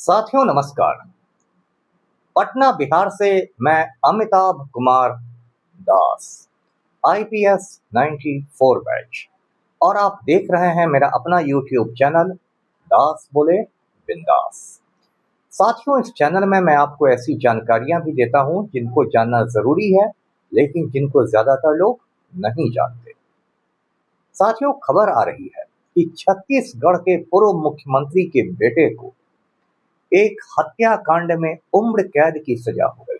साथियों नमस्कार। पटना बिहार से मैं अमिताभ कुमार दास, आईपीएस 94 बैच, और आप देख रहे हैं मेरा अपना यूट्यूब चैनल दास बोले बिंदास। साथियों, इस चैनल में मैं आपको ऐसी जानकारियां भी देता हूं जिनको जानना जरूरी है, लेकिन जिनको ज्यादातर लोग नहीं जानते। साथियों, खबर आ रही है कि छत्तीसगढ़ के पूर्व मुख्यमंत्री के बेटे को एक हत्याकांड में उम्र कैद की सजा हो गई।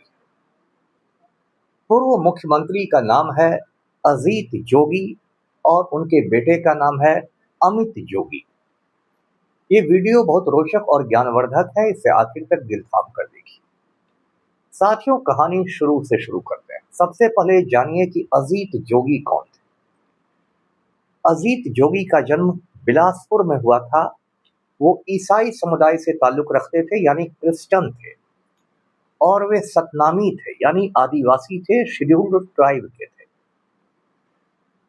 पूर्व मुख्यमंत्री का नाम है अजीत जोगी और उनके बेटे का नाम है अमित जोगी। ये वीडियो बहुत रोचक और ज्ञानवर्धक है, इसे आखिर तक दिल थाम कर देखिए। साथियों, कहानी शुरू से शुरू करते हैं। सबसे पहले जानिए कि अजीत जोगी कौन थे। अजीत जोगी का जन्म बिलासपुर में हुआ था। वो ईसाई समुदाय से ताल्लुक रखते थे, यानी क्रिश्चियन थे, और वे सतनामी थे, यानी आदिवासी थे, शेड्यूल्ड ट्राइब के थे।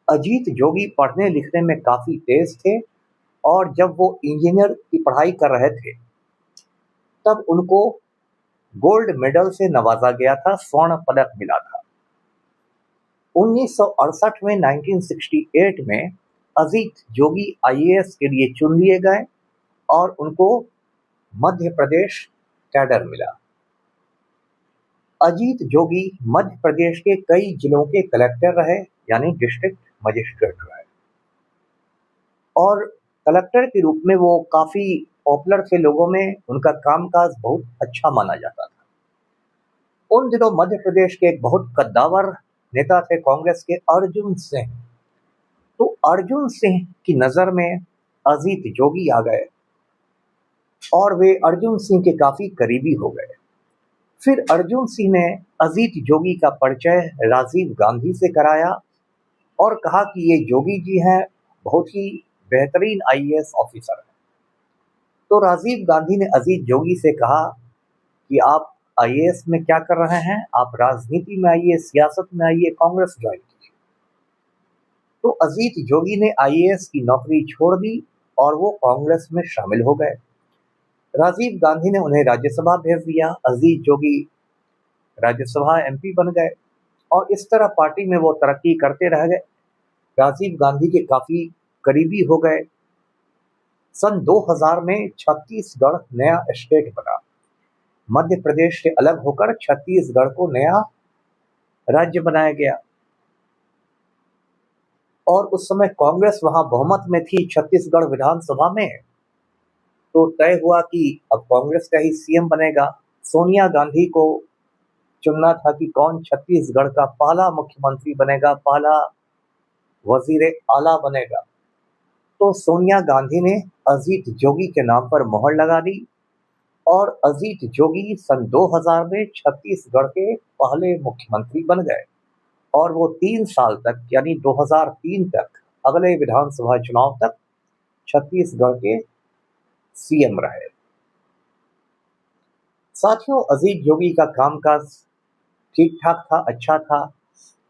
अजीत जोगी पढ़ने लिखने में काफी तेज थे और जब वो इंजीनियर की पढ़ाई कर रहे थे तब उनको गोल्ड मेडल से नवाजा गया था, स्वर्ण पदक मिला था। 1968 में 1968 में अजीत जोगी आईएएस के लिए चुन लिए गए और उनको मध्य प्रदेश कैडर मिला। अजीत जोगी मध्य प्रदेश के कई जिलों के कलेक्टर रहे, यानी डिस्ट्रिक्ट मजिस्ट्रेट रहे, और कलेक्टर के रूप में वो काफी पॉपुलर थे लोगों में। उनका कामकाज बहुत अच्छा माना जाता था। उन दिनों मध्य प्रदेश के एक बहुत कद्दावर नेता थे कांग्रेस के, अर्जुन सिंह। तो अर्जुन सिंह की नजर में अजीत जोगी आ गए और वे अर्जुन सिंह के काफी करीबी हो गए। फिर अर्जुन सिंह ने अजीत जोगी का परिचय राजीव गांधी से कराया और कहा कि ये जोगी जी हैं, बहुत ही बेहतरीन आईएएस ऑफिसर हैं। तो राजीव गांधी ने अजीत जोगी से कहा कि आप आईएएस में क्या कर रहे हैं, आप राजनीति में आइए, सियासत में आइए, कांग्रेस ज्वाइन कीजिए। तो अजीत जोगी ने आईएएस की नौकरी छोड़ दी और वो कांग्रेस में शामिल हो गए। राजीव गांधी ने उन्हें राज्यसभा भेज दिया। अजीत जोगी राज्यसभा एमपी बन गए और इस तरह पार्टी में वो तरक्की करते रह गए। राजीव गांधी के काफी करीबी हो गए। सन 2000 में छत्तीसगढ़ नया स्टेट बना। मध्य प्रदेश से अलग होकर छत्तीसगढ़ को नया राज्य बनाया गया और उस समय कांग्रेस वहां बहुमत में थी छत्तीसगढ़ विधानसभा में। तो तय हुआ कि अब कांग्रेस का ही सीएम बनेगा। सोनिया गांधी को चुनना था कि कौन छत्तीसगढ़ का पहला मुख्यमंत्री बनेगा, पहला वजीर आला बनेगा। तो सोनिया गांधी ने अजीत जोगी के नाम पर मोहर लगा दी और अजीत जोगी सन 2000 में छत्तीसगढ़ के पहले मुख्यमंत्री बन गए और वो 3 साल तक, यानी 2003 तक, अगले विधानसभा चुनाव तक छत्तीसगढ़ के सीएम रहे। साथियों, अजीत जोगी का कामकाज ठीक ठाक था, अच्छा था।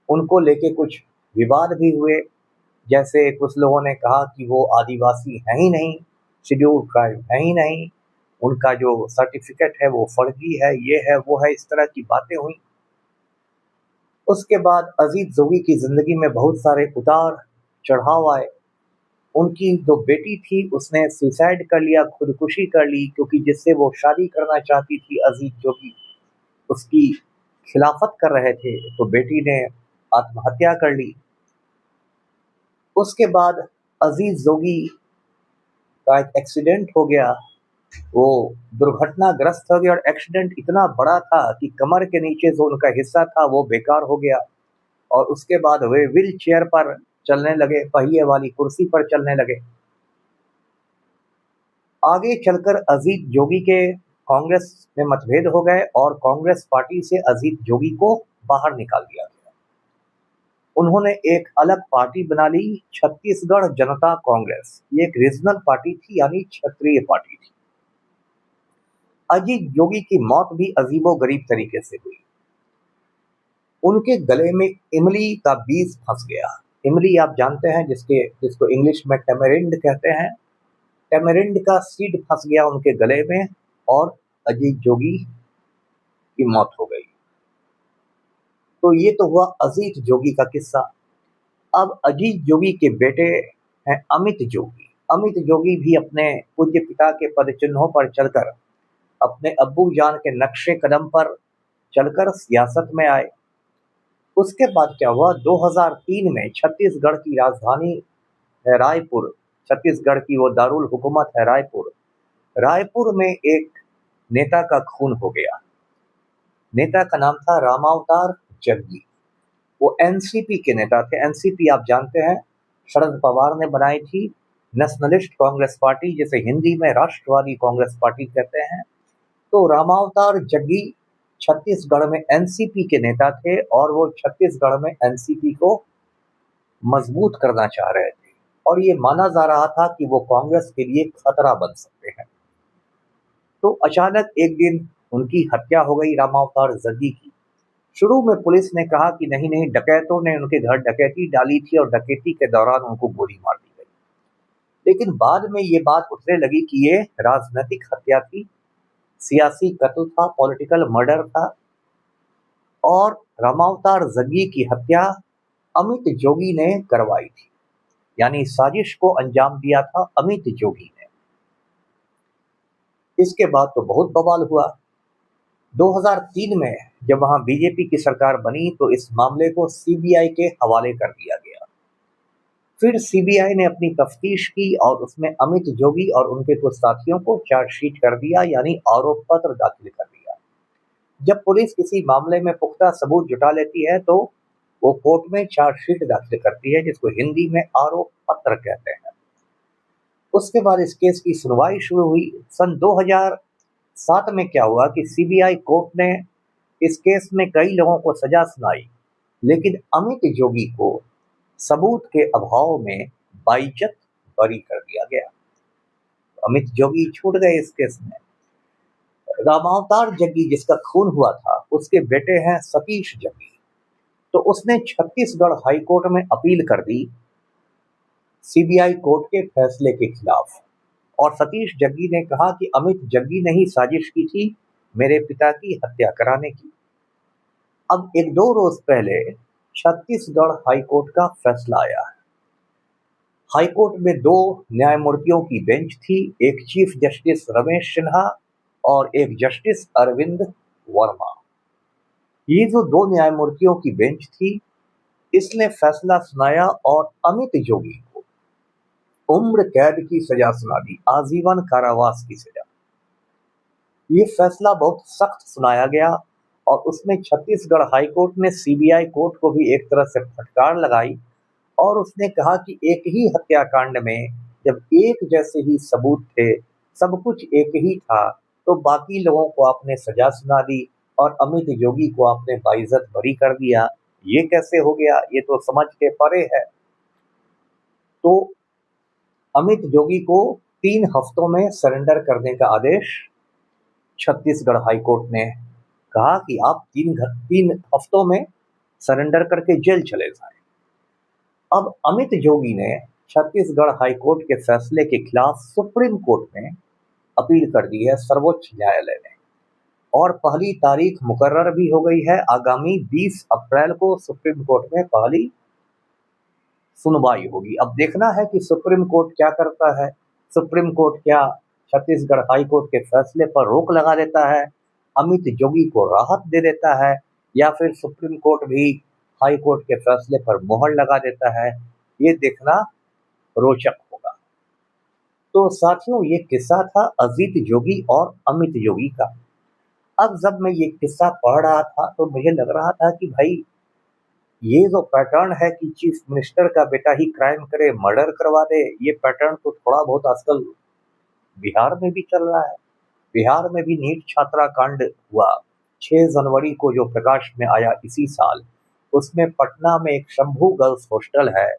उनको लेके कुछ विवाद भी हुए, जैसे कुछ लोगों ने कहा कि वो आदिवासी है ही नहीं, शेड्यूल्ड ट्राइब है ही नहीं, उनका जो सर्टिफिकेट है वो फर्जी है, ये है वो है, इस तरह की बातें हुई। उसके बाद अजीत जोगी की जिंदगी में बहुत सारे उतार चढ़ाव आए। उनकी जो बेटी थी उसने सुसाइड कर लिया, खुदकुशी कर ली, क्योंकि जिससे वो शादी करना चाहती थी अजीत जोगी उसकी खिलाफत कर रहे थे, तो बेटी ने आत्महत्या कर ली। उसके बाद अजीत जोगी का एक एक्सीडेंट हो गया, वो दुर्घटनाग्रस्त हो गया और एक्सीडेंट इतना बड़ा था कि कमर के नीचे जो उनका हिस्सा था वो बेकार हो गया और उसके बाद वे व्हील चेयर पर चलने लगे, पहिए वाली कुर्सी पर चलने लगे। आगे चलकर अजीत जोगी के कांग्रेस में मतभेद हो गए और कांग्रेस पार्टी से अजीत जोगी को बाहर निकाल दिया गया। उन्होंने एक अलग पार्टी बना ली, छत्तीसगढ़ जनता कांग्रेस। ये एक रीजनल पार्टी थी, यानी क्षेत्रीय पार्टी थी। अजीत जोगी की मौत भी अजीबोगरीब तरीके से हुई। उनके गले में इमली का बीज फंस गया। इमली आप जानते हैं, जिसको इंग्लिश में टेमेरिंड कहते हैं। टेमेरिंड का सीड फंस गया उनके गले में और अजीत जोगी की मौत हो गई। तो ये तो हुआ अजीत जोगी का किस्सा। अब अजीत जोगी के बेटे हैं अमित जोगी। अमित जोगी भी अपने पूज्य पिता के पद चिन्हों पर चलकर, अपने अब्बू जान के नक्शे कदम पर चलकर सियासत में आए। उसके बाद क्या हुआ, 2003 में छत्तीसगढ़ की राजधानी है रायपुर, छत्तीसगढ़ की वो दारुल हुकूमत है रायपुर। रायपुर में एक नेता का खून हो गया। नेता का नाम था रामावतार जग्गी। वो एनसीपी के नेता थे। एनसीपी आप जानते हैं, शरद पवार ने बनाई थी, नेशनलिस्ट कांग्रेस पार्टी, जिसे हिंदी में राष्ट्रवादी कांग्रेस पार्टी कहते हैं। तो रामावतार जग्गी छत्तीसगढ़ में एनसीपी के नेता थे और वो छत्तीसगढ़ में एनसीपी को मजबूत करना चाह रहे थे और ये माना जा रहा था कि वो कांग्रेस के लिए खतरा बन सकते हैं। तो अचानक एक दिन उनकी हत्या हो गई रामावतार जग्गी की। शुरू में पुलिस ने कहा कि नहीं नहीं, डकैतों ने उनके घर डकैती डाली थी और डकैती के दौरान उनको गोली मार दी गई। लेकिन बाद में ये बात उठने लगी कि ये राजनीतिक हत्या थी, सियासी कत्ल था, पॉलिटिकल मर्डर था और रामावतार जग्गी की हत्या अमित जोगी ने करवाई थी। यानी साजिश को अंजाम दिया था अमित जोगी ने। इसके बाद तो बहुत बवाल हुआ। 2003 में जब वहां बीजेपी की सरकार बनी तो इस मामले को सीबीआई के हवाले कर दिया गया। फिर सीबीआई ने अपनी तफ्तीश की और उसमें अमित जोगी और उनके कुछ साथियों को चार्जशीट कर दिया, यानी आरोप पत्र दाखिल कर दिया। जब पुलिस किसी मामले में पुख्ता सबूत जुटा लेती है तो वो कोर्ट में चार्जशीट दाखिल करती है, जिसको हिंदी में आरोप पत्र कहते हैं। उसके बाद इस केस की सुनवाई शुरू हुई। सन 2007 में क्या हुआ कि सीबीआई कोर्ट ने इस केस में कई लोगों को सजा सुनाई, लेकिन अमित जोगी को सबूत के अभाव में बाइज्जत बरी कर दिया गया। अमित जोगी छूट गए इस केस में। रामावतार जग्गी जिसका खून हुआ था, उसके बेटे हैं सतीश जग्गी। तो उसने छत्तीसगढ़ हाईकोर्ट में अपील कर दी सीबीआई कोर्ट के फैसले के खिलाफ और सतीश जग्गी ने कहा कि अमित जग्गी ने ही साजिश की थी मेरे पिता की हत्या कराने की। अब एक दो रोज पहले छत्तीसगढ़ हाईकोर्ट का फैसला आया है। हाईकोर्ट में दो न्यायमूर्तियों की बेंच थी, एक चीफ जस्टिस रमेश सिन्हा और एक जस्टिस अरविंद वर्मा। ये जो दो न्यायमूर्तियों की बेंच थी, इसने फैसला सुनाया और अमित जोगी को उम्र कैद की सजा सुना दी, आजीवन कारावास की सजा। ये फैसला बहुत सख्त सुनाया गया और उसमें छत्तीसगढ़ हाईकोर्ट ने सीबीआई कोर्ट को भी एक तरह से फटकार लगाई और उसने कहा कि एक ही हत्याकांड में जब एक जैसे ही सबूत थे, सब कुछ एक ही था, तो बाकी लोगों को आपने सजा सुना दी और अमित जोगी को आपने बाइज्जत बरी कर दिया। ये कैसे हो गया? ये तो समझ के परे है। तो अमित जोगी को 3 हफ्तों में सरेंडर करने का आदेश छत्तीसगढ़ हाईकोर्ट ने कहा कि आप 3 हफ्तों में सरेंडर करके जेल चले जाएं। अब अमित जोगी ने छत्तीसगढ़ हाईकोर्ट के फैसले के खिलाफ सुप्रीम कोर्ट में अपील कर दी है, सर्वोच्च न्यायालय ने, और पहली तारीख मुकर्रर भी हो गई है। आगामी 20 अप्रैल को सुप्रीम कोर्ट में पहली सुनवाई होगी। अब देखना है कि सुप्रीम कोर्ट क्या करता है। सुप्रीम कोर्ट क्या छत्तीसगढ़ हाई कोर्ट के फैसले पर रोक लगा देता है, अमित जोगी को राहत दे देता है, या फिर सुप्रीम कोर्ट भी हाई कोर्ट के फैसले पर मोहर लगा देता है, ये देखना रोचक होगा। तो साथियों, ये किस्सा था अजीत जोगी और अमित जोगी का। अब जब मैं ये किस्सा पढ़ रहा था तो मुझे लग रहा था कि भाई, ये जो पैटर्न है कि चीफ मिनिस्टर का बेटा ही क्राइम करे, मर्डर करवा दे, ये पैटर्न तो थोड़ा बहुत आजकल बिहार में भी चल रहा है। बिहार में भी नीट छात्रा कांड हुआ 6 जनवरी को, जो प्रकाश में आया इसी साल। उसमें पटना में एक शंभू गर्ल्स हॉस्टल है,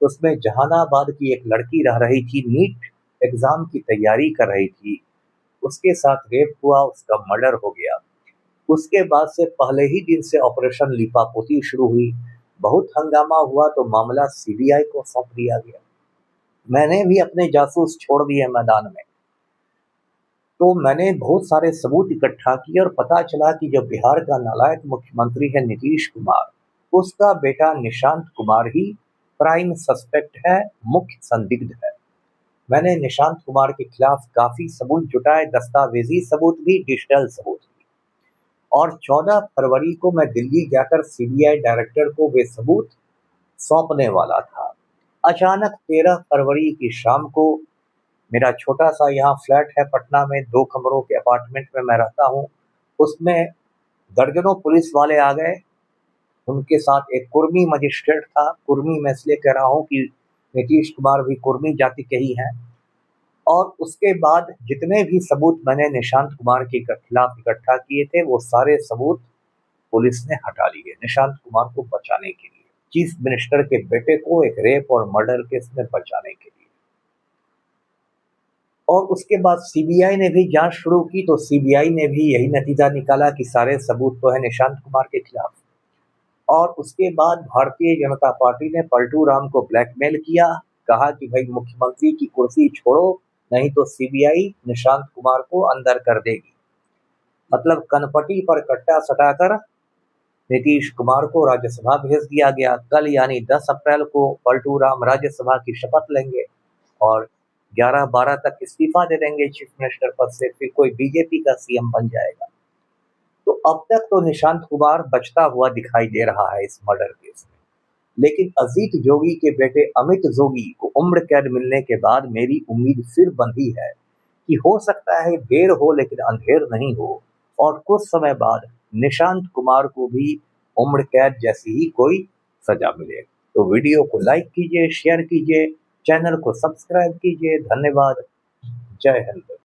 उसमें जहानाबाद की एक लड़की रह रही थी, नीट एग्जाम की तैयारी कर रही थी, उसके साथ रेप हुआ, उसका मर्डर हो गया। उसके बाद से पहले ही दिन से ऑपरेशन लीपापोती शुरू हुई, बहुत हंगामा हुआ तो मामला सीबीआई को सौंप दिया गया। मैंने भी अपने जासूस छोड़ दिए मैदान में। तो मैंने बहुत सारे सबूत इकट्ठा किए और पता चला कि जो बिहार का नालायक मुख्यमंत्री है नीतीश कुमार, उसका बेटा निशांत कुमार ही प्राइम सस्पेक्ट है, मुख्य संदिग्ध है। मैंने निशांत कुमार के खिलाफ काफी सबूत जुटाए, दस्तावेजी सबूत भी, डिजिटल सबूत भी। और 14 फरवरी को मैं दिल्ली जाकर सीबीआई डायरेक्टर को वे सबूत सौंपने वाला था। अचानक 13 फरवरी की शाम को मेरा छोटा सा यहाँ फ्लैट है पटना में, 2 कमरों के अपार्टमेंट में मैं रहता हूँ, उसमें दर्जनों पुलिस वाले आ गए। उनके साथ एक कुर्मी मजिस्ट्रेट था। कुर्मी मैं इसलिए कह रहा हूँ कि नीतीश कुमार भी कुर्मी जाति के ही हैं। और उसके बाद जितने भी सबूत मैंने निशांत कुमार के खिलाफ इकट्ठा किए थे, वो सारे सबूत पुलिस ने हटा लिए निशांत कुमार को बचाने के लिए, चीफ मिनिस्टर के बेटे को एक रेप और मर्डर केस में बचाने के लिए। और उसके बाद सीबीआई ने भी जांच शुरू की, तो सीबीआई ने भी यही नतीजा निकाला कि सारे सबूत तो है निशांत कुमार के खिलाफ। और उसके बाद भारतीय जनता पार्टी ने पलटू राम को ब्लैकमेल किया, कहा कि भाई मुख्यमंत्री की कुर्सी छोड़ो, नहीं तो सीबीआई निशांत कुमार को अंदर कर देगी। मतलब कनपटी पर कट्टा सटाकर नीतीश कुमार को राज्यसभा भेज दिया गया। कल यानी 10 अप्रैल को पलटू राम राज्यसभा की शपथ लेंगे और 11-12 तक इस्तीफा दे देंगे चीफ मिनिस्टर पद से, फिर कोई बीजेपी का सीएम बन जाएगा। तो अब तक तो निशांत कुमार बचता हुआ दिखाई दे रहा है इस मर्डर केस में, लेकिन अजीत जोगी के बेटे अमित जोगी को उम्र कैद मिलने के बाद मेरी उम्मीद फिर बंधी है कि हो सकता है देर हो लेकिन अंधेर नहीं हो, और कुछ समय बाद निशांत कुमार को भी उम्र कैद जैसी ही कोई सजा मिले। तो वीडियो को लाइक कीजिए, शेयर कीजिए, चैनल को सब्सक्राइब कीजिए। धन्यवाद। जय हिंद।